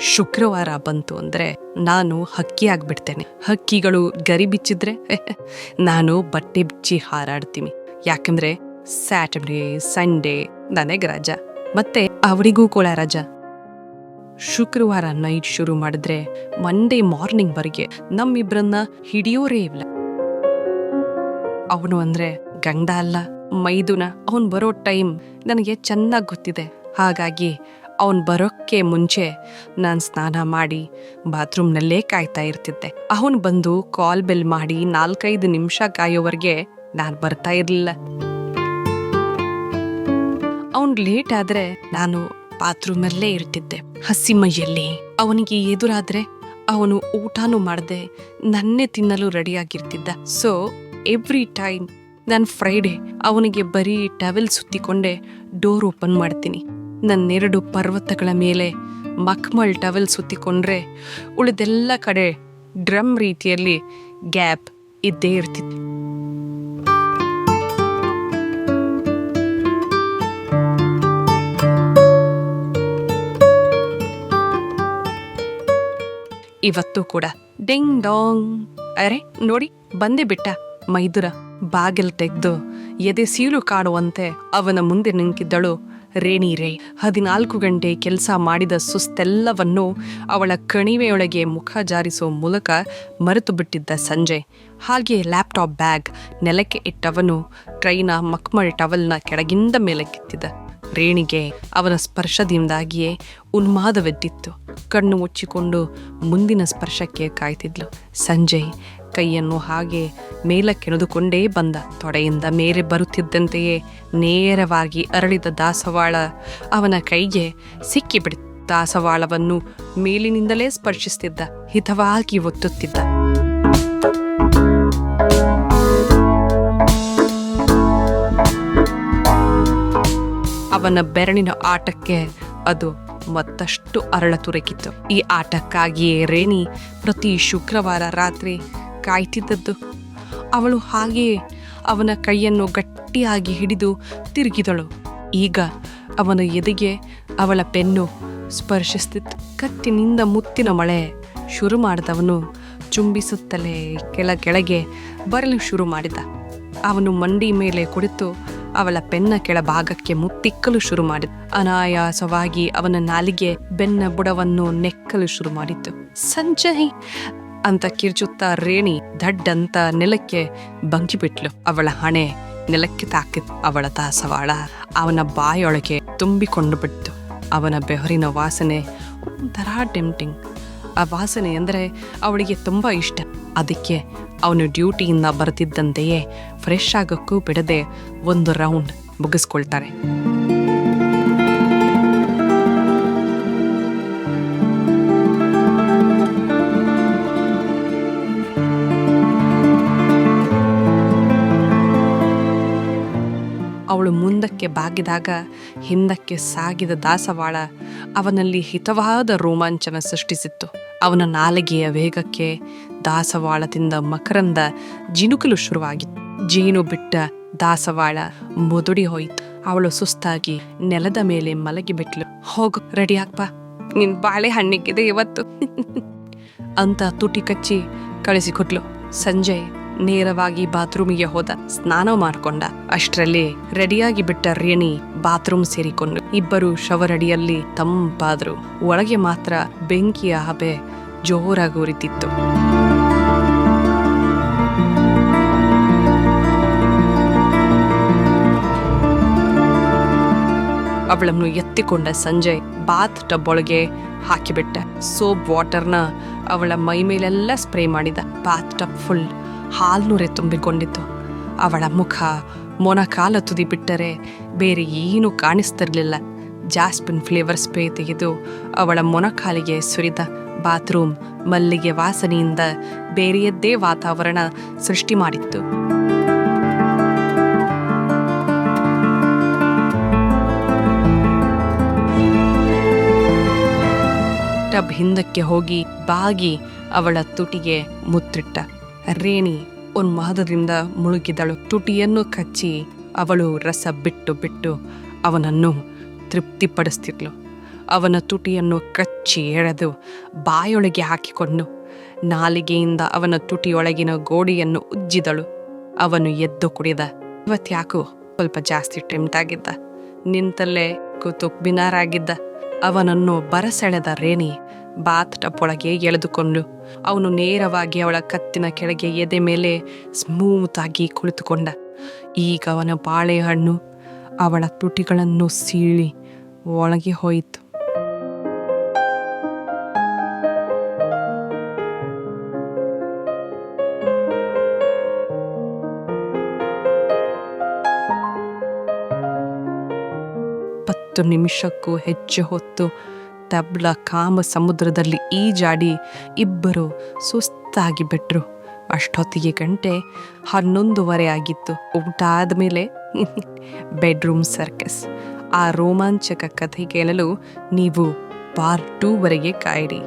ಶುಕ್ರವಾರ ಬಂತು ಅಂದ್ರೆ ನಾನು ಹಕ್ಕಿ ಆಗ್ಬಿಡ್ತೇನೆ. ಹಕ್ಕಿಗಳು ಗರಿ ಬಿಚ್ಚಿದ್ರೆ ನಾನು ಬಟ್ಟೆ ಬಿಚ್ಚಿ ಹಾರಾಡ್ತೀನಿ. ಯಾಕಂದ್ರೆ ಸ್ಯಾಟರ್ಡೇ ಸಂಡೇ ನನಗೆ ರಜಾ, ಮತ್ತೆ ಅವರಿಗೂ ಕೂಡ ರಜಾ. ಶುಕ್ರವಾರ ನೈಟ್ ಶುರು ಮಾಡಿದ್ರೆ ಮಂಡೇ ಮಾರ್ನಿಂಗ್ ವರೆಗೆ ನಮ್ಮಿಬ್ರನ್ನ ಹಿಡಿಯೋರೇ ಇಲ್ಲ. ಅವನು ಅಂದ್ರೆ ಗಂಡ ಅಲ್ಲ, ಮೈದುನ. ಅವನ್ ಬರೋ ಟೈಮ್ ನನಗೆ ಚೆನ್ನಾಗಿ ಗೊತ್ತಿದೆ. ಹಾಗಾಗಿ ಅವನ್ ಬರೋಕ್ಕೆ ಮುಂಚೆ ನಾನು ಸ್ನಾನ ಮಾಡಿ ಬಾತ್ರೂಮ್ನಲ್ಲೇ ಕಾಯ್ತಾ ಇರ್ತಿದ್ದೆ. ಅವನ್ ಬಂದು ಕಾಲ್ ಬೆಲ್ ಮಾಡಿ 4-5 ನಿಮಿಷ ಕಾಯೋವರೆಗೆ ನಾನು ಬರ್ತಾ ಇರ್ಲಿಲ್ಲ. ಅವನ್ ಲೇಟ್ ಆದ್ರೆ ನಾನು ಬಾತ್ರೂಮಲ್ಲೇ ಇರ್ತಿದ್ದೆ, ಹಸಿ ಮೈಯಲ್ಲಿ. ಅವನಿಗೆ ಎದುರಾದ್ರೆ ಅವನು ಊಟನೂ ಮಾಡದೆ ನನ್ನೇ ತಿನ್ನಲು ರೆಡಿಯಾಗಿರ್ತಿದ್ದ. ಸೊ ಎವ್ರಿ ಟೈಮ್ ನಾನು ಫ್ರೈಡೇ ಅವನಿಗೆ ಬರೀ ಟವೆಲ್ ಸುತ್ತಿಕೊಂಡೆ ಡೋರ್ ಓಪನ್ ಮಾಡ್ತೀನಿ. ನನ್ನೆರಡು ಪರ್ವತಗಳ ಮೇಲೆ ಮಕ್ಮಲ್ ಟವೆಲ್ ಸುತ್ತಿಕೊಂಡ್ರೆ ಉಳಿದೆಲ್ಲ ಕಡೆ ಡ್ರಮ್ ರೀತಿಯಲ್ಲಿ ಗ್ಯಾಪ್ ಇದ್ದೇ ಇರ್ತಿತ್ತು. ಇವತ್ತು ಕೂಡ ಡಿಂಗ್ ಡಾಂಗ್, ಅರೆ ನೋಡಿ ಬಂದೇ ಬಿಟ್ಟ ಮೈದುರ. ಬಾಗಿಲು ತೆಗೆದು ಎದೆ ಸೀಳು ಕಾಡುವಂತೆ ಅವನ ಮುಂದೆ ನಿಂತಿದ್ದಳು ರೇಣಿ ರೇ. 14 ಗಂಟೆ ಕೆಲಸ ಮಾಡಿದ ಸುಸ್ತೆಲ್ಲವನ್ನು ಅವಳ ಕಣಿವೆಯೊಳಗೆ ಮುಖ ಜಾರಿಸೋ ಮೂಲಕ ಮರೆತು ಬಿಟ್ಟಿದ್ದ ಸಂಜೆ. ಹಾಗೆ ಲ್ಯಾಪ್ಟಾಪ್ ಬ್ಯಾಗ್ ನೆಲಕ್ಕೆ ಇಟ್ಟವನು ಟ್ರೈನ ಮಕ್ಮಲ್ ಟವಲ್ನ ಕೆಳಗಿಂದ ಮೇಲಕ್ಕೆತ್ತಿದ. ರೇಣಿಗೆ ಅವನ ಸ್ಪರ್ಶದಿಂದಾಗಿಯೇ ಉನ್ಮಾದವೆದ್ದಿತ್ತು. ಕಣ್ಣು ಮುಚ್ಚಿಕೊಂಡು ಮುಂದಿನ ಸ್ಪರ್ಶಕ್ಕೆ ಕಾಯ್ತಿದ್ಲು. ಸಂಜಯ್ ಕೈಯನ್ನು ಹಾಗೆ ಮೇಲಕ್ಕೆಣೆದುಕೊಂಡೇ ಬಂದ. ತೊಡೆಯಿಂದ ಮೇಲೆ ಬರುತ್ತಿದ್ದಂತೆಯೇ ನೇರವಾಗಿ ಅರಳಿದ ದಾಸವಾಳ ಅವನ ಕೈಗೆ ಸಿಕ್ಕಿಬಿಡಿತು. ದಾಸವಾಳವನ್ನು ಮೇಲಿನಿಂದಲೇ ಸ್ಪರ್ಶಿಸುತ್ತಿದ್ದ, ಹಿತವಾಗಿ ಒತ್ತುತ್ತಿದ್ದ. ಅವನ ಬೆರಳಿನ ಆಟಕ್ಕೆ ಅದು ಮತ್ತಷ್ಟು ಅರಳತೊರಗಿತ್ತು. ಈ ಆಟಕ್ಕಾಗಿಯೇ ರೇಣಿ ಪ್ರತಿ ಶುಕ್ರವಾರ ರಾತ್ರಿ ಕಾಯ್ತಿದ್ದದ್ದು. ಅವಳು ಹಾಗೆಯೇ ಅವನ ಕೈಯನ್ನು ಗಟ್ಟಿಯಾಗಿ ಹಿಡಿದು ತಿರುಗಿದಳು. ಈಗ ಅವನ ಎದೆಗೆ ಅವಳ ಪೆನ್ನು ಸ್ಪರ್ಶಿಸುತ್ತಿತ್ತು. ಕತ್ತಿನಿಂದ ಮುತ್ತಿನ ಮಳೆ ಶುರು ಮಾಡಿದವನು ಚುಂಬಿಸುತ್ತಲೇ ಕೆಳಗೆ ಬರಲು ಶುರು ಮಾಡಿದ. ಅವನು ಮಂಡಿ ಮೇಲೆ ಕುಳಿತು ಅವಳ ಪೆನ್ನ ಕೆಳಭಾಗಕ್ಕೆ ಮುತ್ತಿಕ್ಕಲು ಶುರು ಮಾಡಿದ. ಅನಾಯಾಸವಾಗಿ ಅವನ ನಾಲಿಗೆ ಬೆನ್ನ ಬುಡವನ್ನು ನೆಕ್ಕಲು ಶುರು ಮಾಡಿತ್ತು. ಸಂಜಯ್ ಅಂತ ಕಿರ್ಚುತ್ತಾ ರೇಣಿ ದಡ್ಡಂತ ನೆಲಕ್ಕೆ ಬಂಕಿಬಿಟ್ಲು. ಅವಳ ಹಣೆ ನೆಲಕ್ಕೆ ತಾಕಿತ್ತು. ಅವಳ ದಾಸವಾಳ ಅವನ ಬಾಯೊಳಗೆ ತುಂಬಿಕೊಂಡು ಬಿಟ್ಟು ಅವನ ಬೆವರಿನ ವಾಸನೆ ಒಂಥರ ಟೆಂಪ್ಟಿಂಗ್. ಆ ವಾಸನೆ ಅಂದರೆ ಅವಳಿಗೆ ತುಂಬ ಇಷ್ಟ. ಅದಕ್ಕೆ ಅವನು ಡ್ಯೂಟಿಯಿಂದ ಬರ್ತಿದ್ದಂತೆಯೇ ಫ್ರೆಶ್ ಆಗೋಕ್ಕೂ ಬಿಡದೆ ಒಂದು ರೌಂಡ್ ಮುಗಿಸ್ಕೊಳ್ತಾರೆ. ಅವಳು ಮುಂದಕ್ಕೆ ಬಾಗಿದಾಗ ಹಿಂದಕ್ಕೆ ಸಾಗಿದ ದಾಸವಾಳ ಅವನಲ್ಲಿ ಹಿತವಾದ ರೋಮಾಂಚನ ಸೃಷ್ಟಿಸಿತ್ತು. ಅವನ ನಾಲಿಗೆಯ ವೇಗಕ್ಕೆ ದಾಸವಾಳದಿಂದ ಮಕರಂದ ಜಿನುಕಲು ಶುರುವಾಗಿತ್ತು. ಜೇನು ಬಿಟ್ಟ ದಾಸವಾಳ ಮುದುಡಿ ಹೋಯಿತು. ಅವಳು ಸುಸ್ತಾಗಿ ನೆಲದ ಮೇಲೆ ಮಲಗಿಬಿಟ್ಲು. ಹೋಗು, ರೆಡಿ ಆಗ್ಬಾ, ನಿನ್ ಬಾಳೆಹಣ್ಣಿಗಿದೆ ಇವತ್ತು ಅಂತ ತುಟಿ ಕಚ್ಚಿ ಕಳಿಸಿಕೊಟ್ಲು. ಸಂಜಯ್ ನೇರವಾಗಿ ಬಾತ್ರೂಮಿಗೆ ಹೋದ, ಸ್ನಾನ ಮಾಡ್ಕೊಂಡ. ಅಷ್ಟರಲ್ಲಿ ರೆಡಿಯಾಗಿ ಬಿಟ್ಟ ರೇಣಿ ಬಾತ್ರೂಮ್ ಸೇರಿಕೊಂಡು ಇಬ್ಬರು ಶವರ್ ಅಡಿಯಲ್ಲಿ ತಂಪಾದ್ರು. ಒಳಗೆ ಮಾತ್ರ ಬೆಂಕಿಯ ಹಬೆ ಜೋರಾಗಿ ಉರಿತಿತ್ತು. ಅವಳನ್ನು ಎತ್ತಿಕೊಂಡ ಸಂಜಯ್ ಬಾತ್ ಟಬ್ ಒಳಗೆ ಹಾಕಿಬಿಟ್ಟ. ಸೋಪ್ ವಾಟರ್ನ ಅವಳ ಮೈ ಮೇಲೆಲ್ಲ ಸ್ಪ್ರೇ ಮಾಡಿದ. ಬಾತ್ ಟಬ್ ಫುಲ್ ಹಾಲ್ನೂರೆ ತುಂಬಿಕೊಂಡಿತ್ತು. ಅವಳ ಮುಖ, ಮೊನಕಾಲ ತುದಿ ಬಿಟ್ಟರೆ ಬೇರೆ ಏನೂ ಕಾಣಿಸ್ತಿರ್ಲಿಲ್ಲ. ಜಾಸ್ಮಿನ್ ಫ್ಲೇವರ್ ಸ್ಪ್ರೇ ತೆಗೆದು ಅವಳ ಮೊನಕಾಲಿಗೆ ಸುರಿದ. ಬಾತ್ರೂಮ್ ಮಲ್ಲಿಗೆ ವಾಸನೆಯಿಂದ ಬೇರೆಯದ್ದೇ ವಾತಾವರಣ ಸೃಷ್ಟಿ ಮಾಡಿತ್ತು. ಟಬ್ ಹಿಂದಕ್ಕೆ ಹೋಗಿ ಬಾಗಿ ಅವಳ ತುಟಿಗೆ ಮುತ್ತಿಟ್ಟ. ರೇಣಿ ಉನ್ಮಾದದಿಂದ ಮುಳುಗಿದಳು. ತುಟಿಯನ್ನು ಕಚ್ಚಿ ಅವಳು ರಸ ಬಿಟ್ಟು ಬಿಟ್ಟು ಅವನನ್ನು ತೃಪ್ತಿಪಡಿಸ್ತಿದ್ಲು. ಅವನ ತುಟಿಯನ್ನು ಕಚ್ಚಿ ಎಳೆದು ಬಾಯೊಳಗೆ ಹಾಕಿಕೊಂಡು ನಾಲಿಗೆಯಿಂದ ಅವನ ತುಟಿಯೊಳಗಿನ ಗೋಡೆಯನ್ನು ಉಜ್ಜಿದಳು. ಅವನು ಎದ್ದು ಕುಡಿದ. ಇವತ್ತ್ಯಾಕೋ ಸ್ವಲ್ಪ ಜಾಸ್ತಿ ಟೆಂಪ್ಟ್ ಆಗಿದ್ದ. ನಿಂತಲ್ಲೇ ಕೂತು ಬಿನಾರಾಗಿದ್ದ. ಅವನನ್ನು ಬರಸೆಳೆದ ರೇಣಿ ಬಾತ್ ಟಬ್ ಒಳಗೆ ಎಳೆದುಕೊಂಡು ಅವನು ನೇರವಾಗಿ ಅವಳ ಕತ್ತಿನ ಕೆಳಗೆ ಎದೆ ಮೇಲೆ ಸ್ಮೂತ್ ಆಗಿ ಕುಳಿತುಕೊಂಡ. ಈಗ ಅವನ ಬಾಳೆಹಣ್ಣು ಅವಳ ತುಟಿಗಳನ್ನು ಸೀಳಿ ಒಳಗೆ ಹೋಯಿತು. ನಿಮಿಷಕ್ಕೂ ಹೆಚ್ಚು ಹೊತ್ತು ತಬ್ಲ ಕಾಮ ಸಮುದ್ರದಲ್ಲಿ ಈಜಾಡಿ ಇಬ್ಬರು ಸುಸ್ತಾಗಿ ಬಿಟ್ರು. ಅಷ್ಟೊತ್ತಿಗೆ ಗಂಟೆ 11:30 ಆಗಿತ್ತು. ಊಟ ಆದಮೇಲೆ ಬೆಡ್ರೂಮ್ ಸರ್ಕಸ್. ಆ ರೋಮಾಂಚಕ ಕಥೆ ಕೇಳಲು ನೀವು ಪಾರ್ಟ್ 2 ವರೆಗೆ ಕಾಯಿರಿ.